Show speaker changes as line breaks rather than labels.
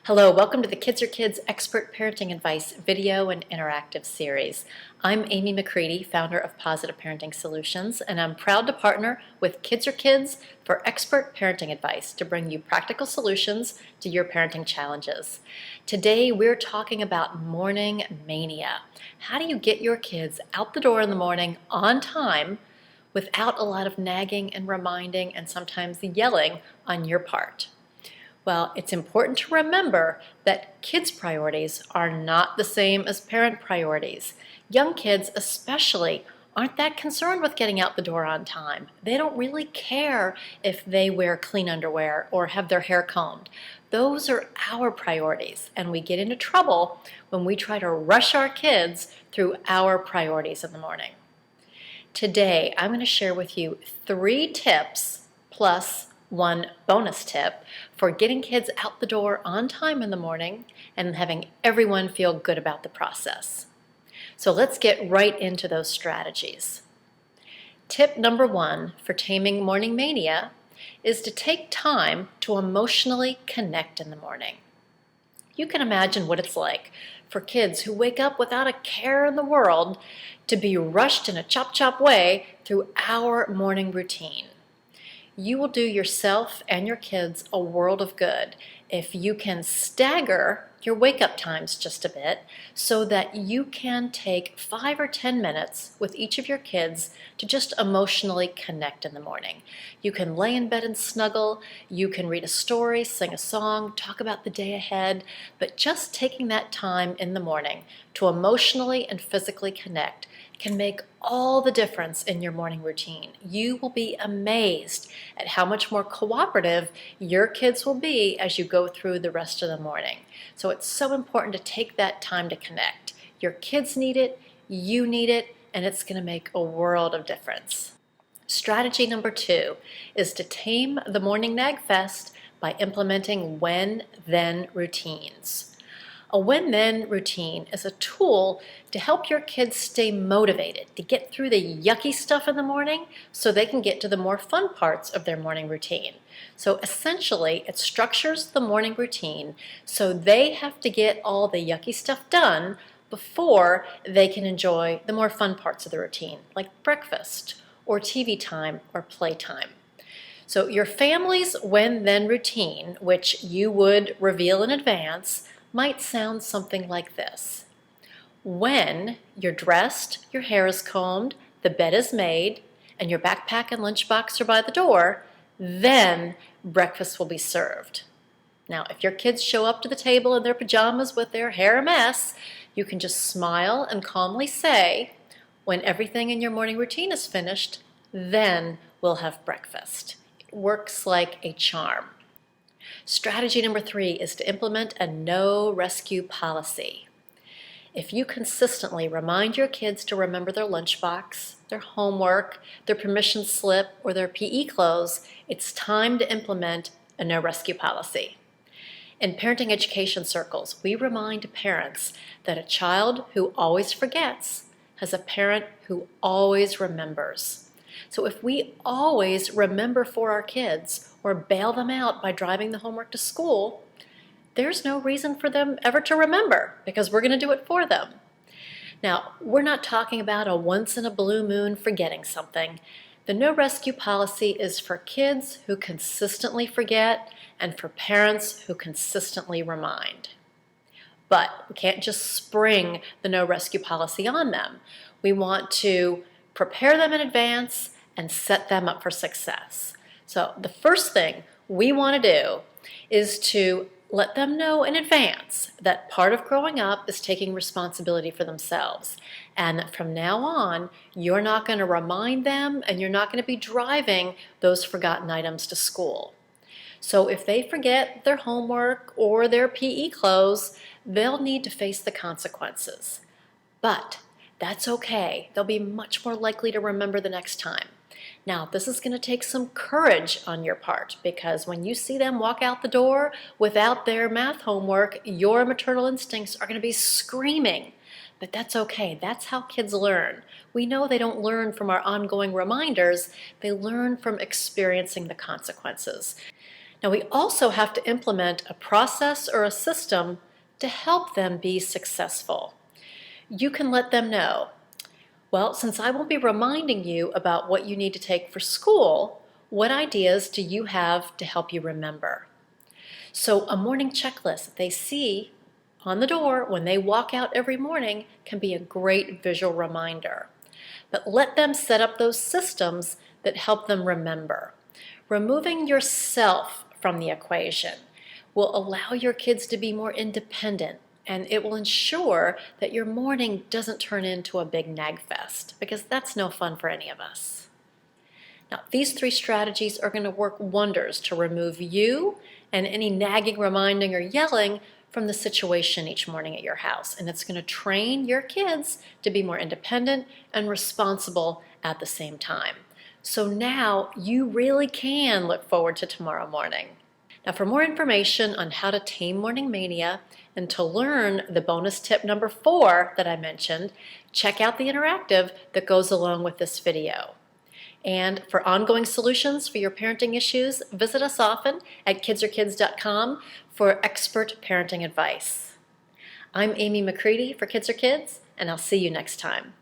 Hello, welcome to the Kids Are Kids Expert Parenting Advice video and interactive series. I'm Amy McCready, founder of Positive Parenting Solutions, and I'm proud to partner with Kids Are Kids for expert parenting advice to bring you practical solutions to your parenting challenges. Today, we're talking about morning mania. How do you get your kids out the door in the morning on time without a lot of nagging and reminding and sometimes yelling on your part? Well, it's important to remember that kids' priorities are not the same as parent priorities. Young kids especially aren't that concerned with getting out the door on time. They don't really care if they wear clean underwear or have their hair combed. Those are our priorities, and we get into trouble when we try to rush our kids through our priorities in the morning. Today, I'm going to share with you 3 tips plus one bonus tip for getting kids out the door on time in the morning and having everyone feel good about the process. So let's get right into those strategies. Tip number 1 for taming morning mania is to take time to emotionally connect in the morning. You can imagine what it's like for kids who wake up without a care in the world to be rushed in a chop way through our morning routine. You will do yourself and your kids a world of good if you can stagger your wake-up times just a bit so that you can take 5 or 10 minutes with each of your kids to just emotionally connect in the morning. You can lay in bed and snuggle, you can read a story, sing a song, talk about the day ahead, but just taking that time in the morning to emotionally and physically connect can make all the difference in your morning routine. You will be amazed at how much more cooperative your kids will be as you go through the rest of the morning. So it's so important to take that time to connect. Your kids need it, you need it, and it's going to make a world of difference. Strategy number 2 is to tame the morning nag fest by implementing when-then routines. A when-then routine is a tool to help your kids stay motivated to get through the yucky stuff in the morning so they can get to the more fun parts of their morning routine. So essentially, it structures the morning routine so they have to get all the yucky stuff done before they can enjoy the more fun parts of the routine, like breakfast or TV time or playtime. So your family's when-then routine, which you would reveal in advance, might sound something like this. When you're dressed, your hair is combed, the bed is made, and your backpack and lunchbox are by the door, then breakfast will be served. Now, if your kids show up to the table in their pajamas with their hair a mess, you can just smile and calmly say, when everything in your morning routine is finished, then we'll have breakfast. It works like a charm. Strategy number 3 is to implement a no rescue policy. If you consistently remind your kids to remember their lunchbox, their homework, their permission slip, or their PE clothes, it's time to implement a no rescue policy. In parenting education circles, we remind parents that a child who always forgets has a parent who always remembers. So if we always remember for our kids or bail them out by driving the homework to school, there's no reason for them ever to remember because we're going to do it for them. Now, we're not talking about a once in a blue moon forgetting something. The no rescue policy is for kids who consistently forget and for parents who consistently remind. But we can't just spring the no rescue policy on them. We want to prepare them in advance and set them up for success. So the first thing we want to do is to let them know in advance that part of growing up is taking responsibility for themselves, and that from now on, you're not going to remind them and you're not going to be driving those forgotten items to school. So if they forget their homework or their PE clothes, they'll need to face the consequences. But that's okay. They'll be much more likely to remember the next time. Now, this is going to take some courage on your part because when you see them walk out the door without their math homework, your maternal instincts are going to be screaming. But that's okay. That's how kids learn. We know they don't learn from our ongoing reminders. They learn from experiencing the consequences. Now, we also have to implement a process or a system to help them be successful. You can let them know, well, since I will be reminding you about what you need to take for school, what ideas do you have to help you remember? So a morning checklist that they see on the door when they walk out every morning can be a great visual reminder. But let them set up those systems that help them remember. Removing yourself from the equation will allow your kids to be more independent, and it will ensure that your morning doesn't turn into a big nag fest, because that's no fun for any of us. Now, these 3 strategies are going to work wonders to remove you and any nagging, reminding, or yelling from the situation each morning at your house. And it's going to train your kids to be more independent and responsible at the same time. So now you really can look forward to tomorrow morning. Now, for more information on how to tame morning mania and to learn the bonus tip number 4 that I mentioned, check out the interactive that goes along with this video. And for ongoing solutions for your parenting issues, visit us often at kidsorkids.com for expert parenting advice. I'm Amy McCready for Kids Are Kids, and I'll see you next time.